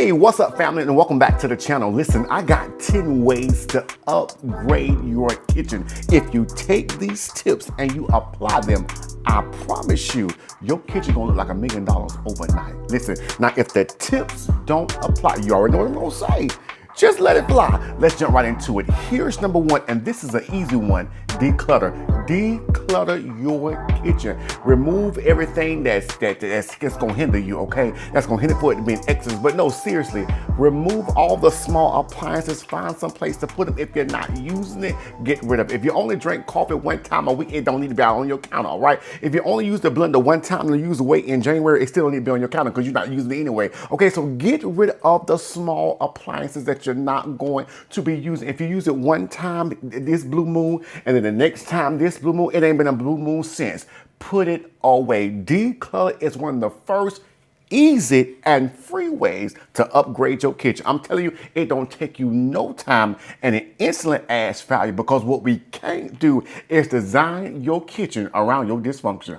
Hey, what's up, family, and welcome back to the channel. Listen, I got 10 ways to upgrade your kitchen. If you take these tips and you apply them, I promise you, your kitchen gonna look like $1 million overnight. Listen, now if the tips don't apply, you already know what I'm gonna say. Just let it fly. Let's jump right into it. Here's number one, and this is an easy one. Declutter. Declutter your kitchen. Remove everything that's gonna hinder you, okay? That's gonna hinder for it to be in excess. But no, seriously, remove all the small appliances. Find some place to put them. If you're not using it, get rid of it. If you only drink coffee one time a week, it don't need to be out on your counter, all right? If you only use the blender one time and you use the weight in January, it still don't need to be on your counter because you're not using it anyway. Okay, so get rid of the small appliances that you're not going to be using. If you use it one time this blue moon, and then the next time this blue moon, it ain't been a blue moon since. Put it away. Declutter is one of the first easy and free ways to upgrade your kitchen. I'm telling you, it don't take you no time and it instantly adds value, because what we can't do is design your kitchen around your dysfunction.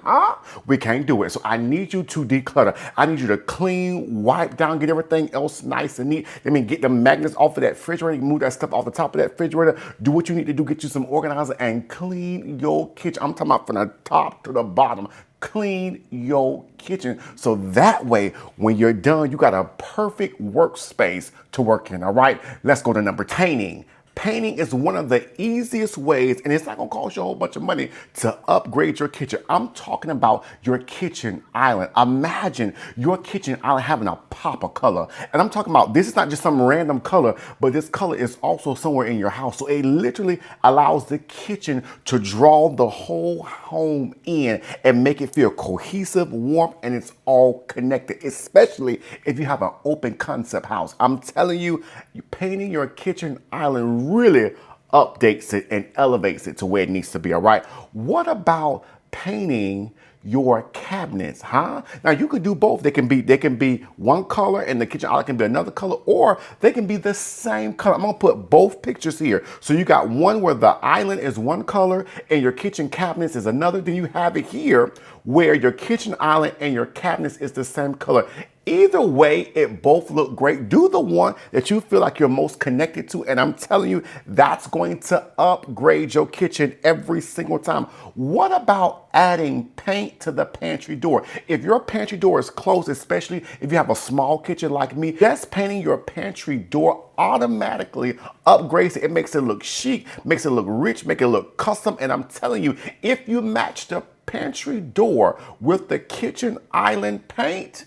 We can't do it. So I need you to declutter. I need you to clean, wipe down, get everything else nice and neat. I mean, get the magnets off of that refrigerator, move that stuff off the top of that refrigerator, do what you need to do, get you some organizer and clean your kitchen. I'm talking about from the top to the bottom. Clean your kitchen so that way when you're done, you got a perfect workspace to work in. All right, let's go to number painting. Painting is one of the easiest ways, and it's not gonna cost you a whole bunch of money to upgrade your kitchen. I'm talking about your kitchen island. Imagine your kitchen island having a pop of color. And I'm talking about, this is not just some random color, but this color is also somewhere in your house. So it literally allows the kitchen to draw the whole home in and make it feel cohesive, warm, and it's all connected, especially if you have an open concept house. I'm telling you, painting your kitchen island really updates it and elevates it to where it needs to be, all right? What about painting your cabinets, huh? Now you could do both. They can be one color and the kitchen island can be another color, or they can be the same color. I'm gonna put both pictures here. So you got one where the island is one color and your kitchen cabinets is another. Then you have it here where your kitchen island and your cabinets is the same color. Either way, it both look great. Do the one that you feel like you're most connected to, and I'm telling you, that's going to upgrade your kitchen every single time. What about adding paint to the pantry door? If your pantry door is closed, especially if you have a small kitchen like me, just painting your pantry door automatically upgrades it. It makes it look chic, makes it look rich, make it look custom, and I'm telling you, if you match the pantry door with the kitchen island paint,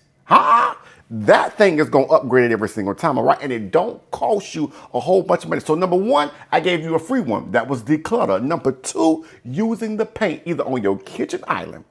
that thing is going to upgrade it every single time, all right? And it don't cost you a whole bunch of money. So number one, I gave you a free one. That was declutter. Number two, using the paint either on your kitchen island,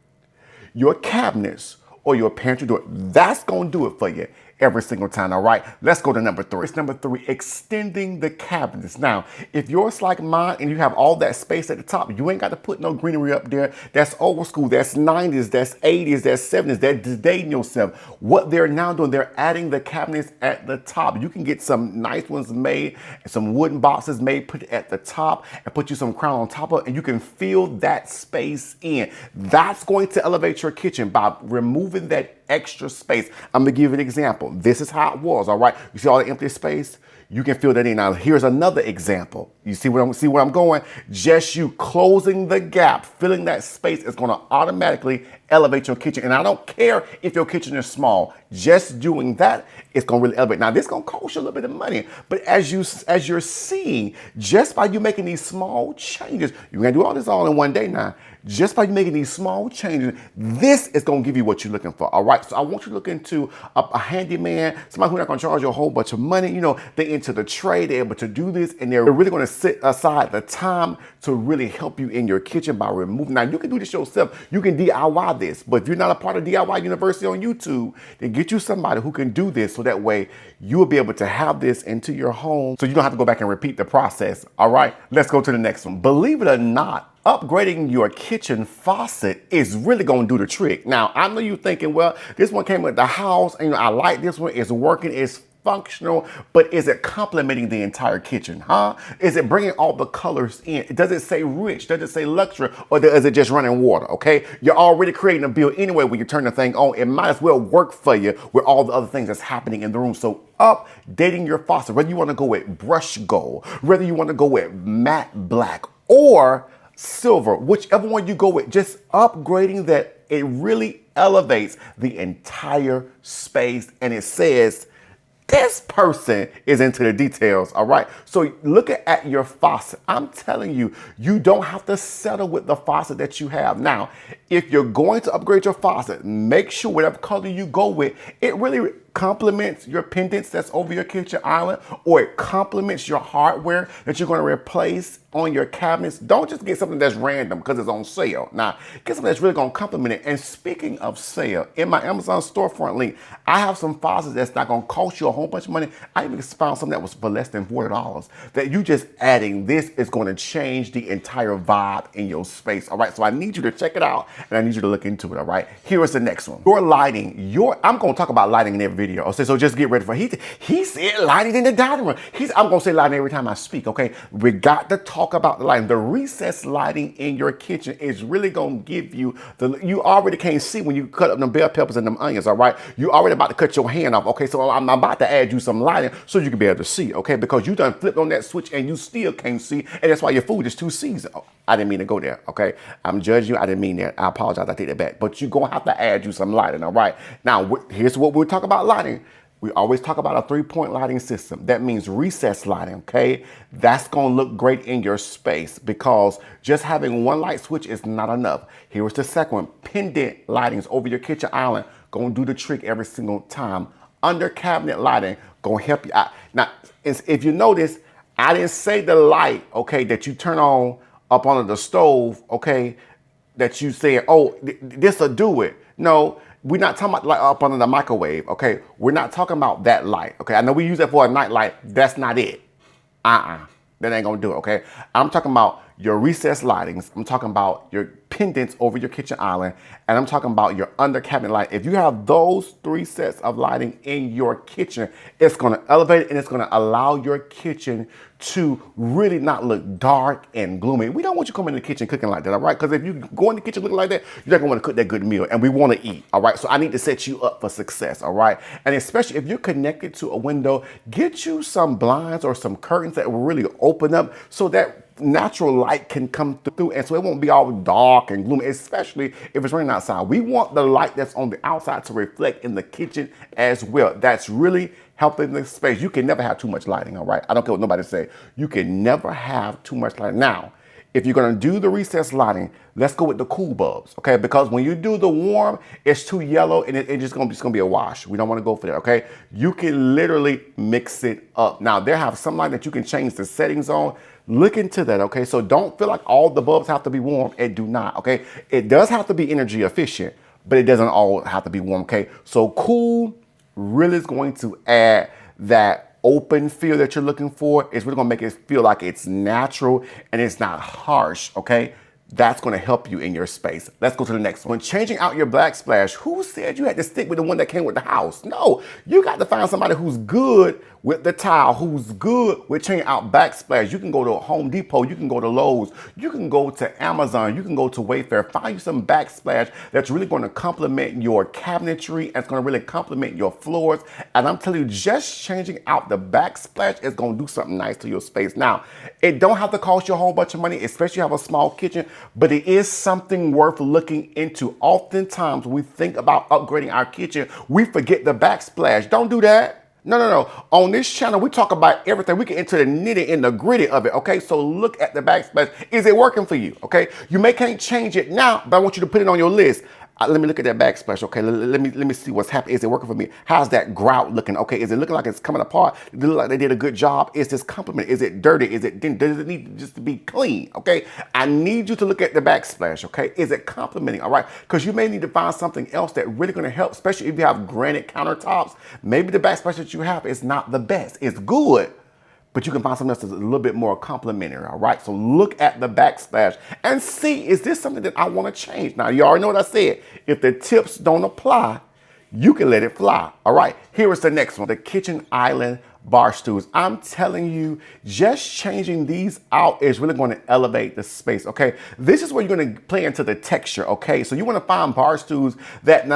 your cabinets, or your pantry door. That's going to do it for you every single time, all right? Let's go to number three. It's number three, extending the cabinets. Now, if yours like mine and you have all that space at the top, you ain't got to put no greenery up there. That's old school. That's 90s, that's 80s, that's 70s. That's dating yourself. What they're now doing, they're adding the cabinets at the top. You can get some nice ones made, some wooden boxes made, put it at the top, and put you some crown on top of it, and you can fill that space in. That's going to elevate your kitchen by removing that extra space. I'm gonna give you an example. This is how it was, all right? You see all the empty space? You can fill that in. Now, here's another example. You see where I'm going? Just you closing the gap, filling that space is gonna automatically elevate your kitchen. And I don't care if your kitchen is small, just doing that, it's gonna really elevate. Now, this is gonna cost you a little bit of money, but as you're seeing, just by you making these small changes, you're gonna do all this all in one day now. Just by you making these small changes, this is gonna give you what you're looking for, all right? So I want you to look into a handyman, somebody who's not gonna charge you a whole bunch of money. You know, they're into the trade, they're able to do this, and they're really gonna sit aside the time to really help you in your kitchen by removing. Now, you can do this yourself. You can DIY this, but if you're not a part of DIY University on YouTube, then get you somebody who can do this so that way you'll be able to have this into your home so you don't have to go back and repeat the process, all right? Let's go to the next one. Believe it or not, upgrading your kitchen faucet is really gonna do the trick. Now, I know you're thinking, well, this one came with the house, and I like this one, it's working, it's functional, but is it complementing the entire kitchen, huh? Is it bringing all the colors in? Does it say rich? Does it say luxury? Or does it just run in water, okay? You're already creating a bill anyway when you turn the thing on. It might as well work for you with all the other things that's happening in the room. So updating your faucet, whether you wanna go with brush gold, whether you wanna go with matte black or silver, whichever one you go with, just upgrading that, it really elevates the entire space, and it says, this person is into the details, all right? So looking at your faucet, I'm telling you, you don't have to settle with the faucet that you have. Now, if you're going to upgrade your faucet, make sure whatever color you go with, it really complements your pendants that's over your kitchen island, or it complements your hardware that you're going to replace on your cabinets. Don't just get something that's random because it's on sale. Now, get something that's really going to complement it. And speaking of sale, in my Amazon storefront link, I have some faucets that's not going to cost you a whole bunch of money. I even found something that was for less than $40 that you just adding this is going to change the entire vibe in your space. All right, so I need you to check it out, and I need you to look into it. All right, here is the next one. Your lighting. I'm going to talk about lighting in every video. Okay, so just get ready for it. He said lighting in the dining room. I'm going to say lighting every time I speak. Okay, we got to talk about the lighting. The recessed lighting in your kitchen is really going to give you you already can't see when you cut up them bell peppers and them onions. All right, you already about to cut your hand off. Okay, so I'm about to add you some lighting so you can be able to see. Okay, because you done flipped on that switch and you still can't see, and that's why your food is too seasoned. Oh, I didn't mean to go there. Okay, I'm judging you. I didn't mean that. I apologize. I take that back. But you're gonna have to add you some lighting. All right. Now here's what we'll talk about lighting. We always talk about a 3-point lighting system. That means recessed lighting, okay? That's gonna look great in your space because just having one light switch is not enough. Here's the second one. Pendant lightings over your kitchen island, gonna do the trick every single time. Under cabinet lighting, gonna help you out. Now, if you notice, I didn't say the light, okay, that you turn on up under the stove, okay, that you say, oh, this'll do it. No. We're not talking about light up under the microwave, okay? We're not talking about that light, okay? I know we use that for a night light. That's not it. That ain't gonna do it, okay? I'm talking about your recessed lightings. I'm talking about your pendants over your kitchen island, and I'm talking about your under cabinet light. If you have those 3 sets of lighting in your kitchen, it's gonna elevate it and it's gonna allow your kitchen to really not look dark and gloomy. We don't want you coming in the kitchen cooking like that, all right? Because if you go in the kitchen looking like that, you're not gonna wanna cook that good meal, and we wanna eat, all right? So I need to set you up for success, all right? And especially if you're connected to a window, get you some blinds or some curtains that will really open up so that natural light can come through, and so it won't be all dark and gloomy, especially if it's raining outside. We want the light that's on the outside to reflect in the kitchen as well. That's really helping the space. You can never have too much lighting, all right? I don't care what nobody say. You can never have too much lighting. Now, if you're gonna do the recessed lighting, let's go with the cool bulbs, okay? Because when you do the warm, it's too yellow and it's just gonna be a wash. We don't wanna go for that, okay? You can literally mix it up. Now, they have some light that you can change the settings on. Look into that, okay? So don't feel like all the bulbs have to be warm. It do not, okay? It does have to be energy efficient, but it doesn't all have to be warm, okay? So cool really is going to add that open feel that you're looking for. It's really gonna make it feel like it's natural and it's not harsh, okay? That's gonna help you in your space. Let's go to the next one. When changing out your Backsplash, who said you had to stick with the one that came with the house? No, you got to find somebody who's good with the tile, who's good with changing out Backsplash. You can go to Home Depot, you can go to Lowe's, you can go to Amazon, you can go to Wayfair. Find you some Backsplash that's really gonna complement your cabinetry, and it's gonna really complement your floors. And I'm telling you, just changing out the Backsplash is gonna do something nice to your space. Now, it don't have to cost you a whole bunch of money, especially if you have a small kitchen, but it is something worth looking into. Oftentimes, when we think about upgrading our kitchen, we forget the Backsplash. Don't do that. No. On this channel, we talk about everything. We get into the nitty and the gritty of it, okay? So look at the Backsplash. Is it working for you, okay? You can't change it now, but I want you to put it on your list. Let me look at that Backsplash, okay? Let me see what's happening. Is it working for me? How's that grout looking? Okay, is it looking like it's coming apart? Does it look like they did a good job? Is this compliment? Is it dirty? Does it need just to be clean? Okay, I need you to look at the Backsplash, okay? Is it complimenting, all right? Because you may need to find something else that really gonna help, especially if you have granite countertops. Maybe the Backsplash that you have is not the best. It's good, but you can find something else that's a little bit more complimentary, all right? So look at the Backsplash and see, is this something that I want to change? Now, you already know what I said. If the tips don't apply, you can let it fly, all right? Here is the next one, the kitchen island bar stools. I'm telling you, just changing these out is really going to elevate the space, okay? This is where you're going to play into the texture, okay? So you want to find bar stools that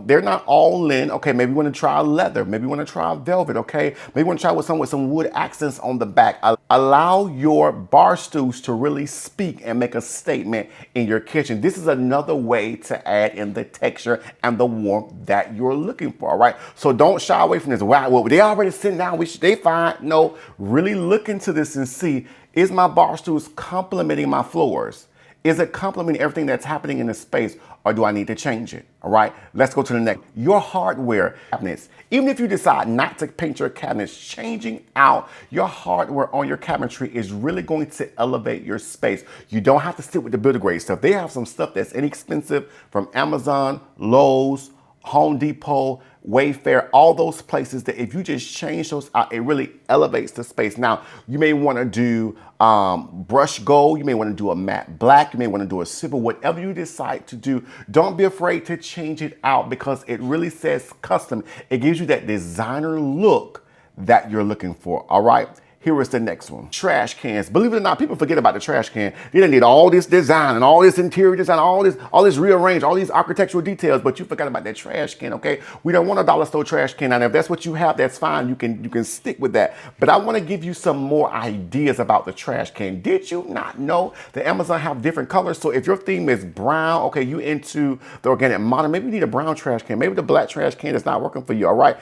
they're not all linen, okay? Maybe you want to try leather, maybe you want to try velvet, okay? Maybe you want to try with some wood accents on the back. Allow your bar stools to really speak and make a statement in your kitchen. This is another way to add in the texture and the warmth that you're looking for, all right? So don't shy away from this. Wow, well, they already sitting down, they fine. No, really look into this and see, is my bar stools complementing my floors? Is it complementing everything that's happening in the space, or do I need to change it? All right, let's go to the next. Your hardware cabinets. Even if you decide not to paint your cabinets, changing out your hardware on your cabinetry is really going to elevate your space. You don't have to stick with the builder grade stuff. They have some stuff that's inexpensive from Amazon, Lowe's, Home Depot, Wayfair, all those places that if you just change those out, it really elevates the space. Now, you may want to do brush gold, you may want to do a matte black, you may want to do a silver, whatever you decide to do. Don't be afraid to change it out because it really says custom. It gives you that designer look that you're looking for, all right? Here is the next one. Trash cans. Believe it or not, people forget about the trash can. They done did all this design and all this interior design, all this rearrange, all these architectural details, but you forgot about that trash can, okay? We don't want a dollar store trash can. And if that's what you have, that's fine. You can stick with that. But I want to give you some more ideas about the trash can. Did you not know that Amazon have different colors? So if your theme is brown, okay, you into the organic modern, maybe you need a brown trash can. Maybe the black trash can is not working for you, all right?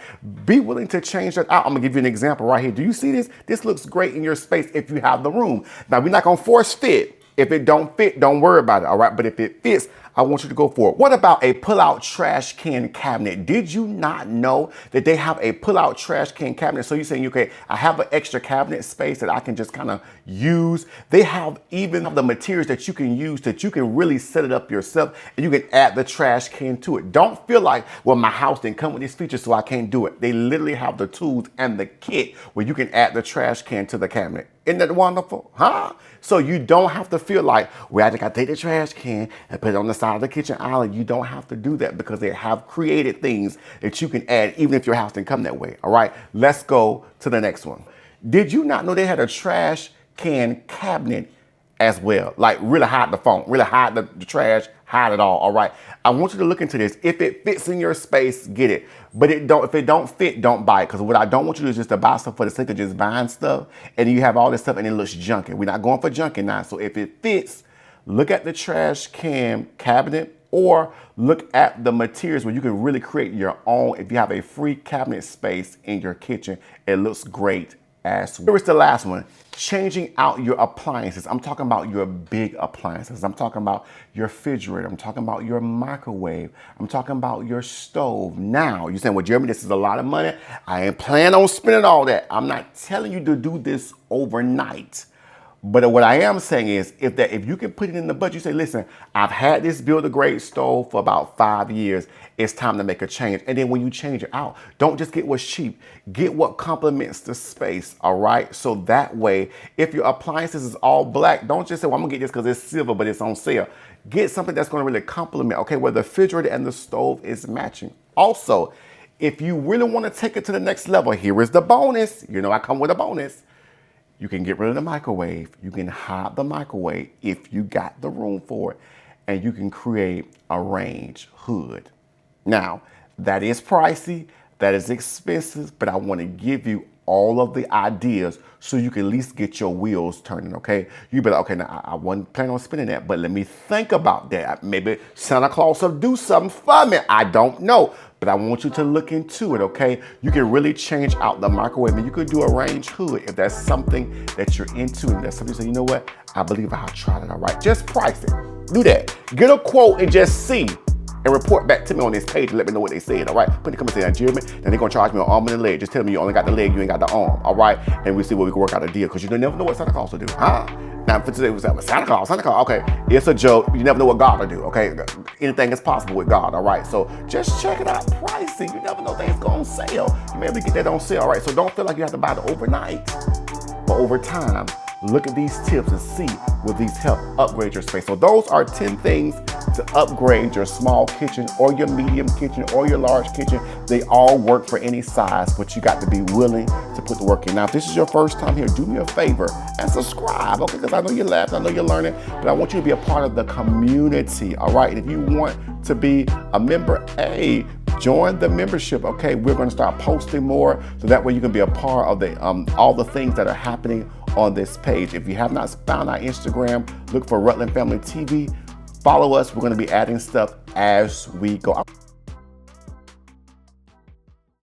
Be willing to change that out. I'm gonna give you an example right here. Do you see this? This looks great in your space if you have the room. Now, we're not gonna force fit. If it don't fit, don't worry about it, all right? But if it fits, I want you to go for it. What about a pull-out trash can cabinet? Did you not know that they have a pull-out trash can cabinet? So you're saying, okay, I have an extra cabinet space that I can just kind of use. They have even the materials that you can use that you can really set it up yourself and you can add the trash can to it. Don't feel like, well, my house didn't come with these features so I can't do it. They literally have the tools and the kit where you can add the trash can to the cabinet. Isn't that wonderful? Huh? So you don't have to feel like, well, I just got to take the trash can and put it on the side of the kitchen island. You don't have to do that because they have created things that you can add even if your house didn't come that way. All right, let's go to the next one. Did you not know they had a trash can cabinet as well? Like really hide the phone, really hide the trash, hide it all right? I want you to look into this. If it fits in your space, get it. But if it don't fit, don't buy it. Because what I don't want you to do is just to buy stuff for the sake of just buying stuff. And you have all this stuff and it looks junky. We're not going for junky now. So if it fits, look at the trash can cabinet or look at the materials where you can really create your own. If you have a free cabinet space in your kitchen, it looks great as well. Here's the last one. Changing out your appliances. I'm talking about your big appliances. I'm talking about your refrigerator. I'm talking about your microwave. I'm talking about your stove. Now, you're saying, well, Jeremy, this is a lot of money. I ain't planning on spending all that. I'm not telling you to do this overnight. But what I am saying is if you can put it in the budget, you say, listen, I've had this builder grade stove for about 5 years. It's time to make a change. And then when you change it out, don't just get what's cheap. Get what complements the space, all right? So that way, if your appliances is all black, don't just say, well, I'm gonna get this because it's silver, but it's on sale. Get something that's gonna really complement, okay, where the refrigerator and the stove is matching. Also, if you really wanna take it to the next level, here is the bonus. You know I come with a bonus. You can get rid of the microwave. You can hide the microwave if you got the room for it. And you can create a range hood. Now, that is pricey, that is expensive, but I want to give you all of the ideas so you can at least get your wheels turning, okay? You be like, okay, now I wasn't planning on spending that, but let me think about that. Maybe Santa Claus will do something for me. I don't know, but I want you to look into it, okay? You can really change out the microwave and you could do a range hood if that's something that you're into and that's something you say, you know what? I believe I'll try it, all right? Just price it. Do that. Get a quote and just see. And report back to me on this page and let me know what they said, all right? Put in the comments, say, Jeremy, then they're gonna charge me an arm and a leg. Just tell me you only got the leg, you ain't got the arm, all right? And we'll see what we can work out a deal, because you never know what Santa Claus will do, huh? Now, for today, we say, Santa Claus, okay. It's a joke. You never know what God will do, okay? Anything is possible with God, all right? So just check it out, pricing. You never know things go on sale. You may be able to get that on sale, all right? So don't feel like you have to buy it overnight. So over time, look at these tips and see will these help upgrade your space. So those are 10 things to upgrade your small kitchen or your medium kitchen or your large kitchen. They all work for any size, but you got to be willing to put the work in. Now, if this is your first time here, do me a favor and subscribe, okay? Because I know you're laughing, I know you're learning, but I want you to be a part of the community, all right? And if you want to be a member, hey, join the membership, okay? We're going to start posting more, so that way you can be a part of the all the things that are happening on this page. If you have not found our Instagram, look for Rutland Family TV. Follow us. We're going to be adding stuff as we go.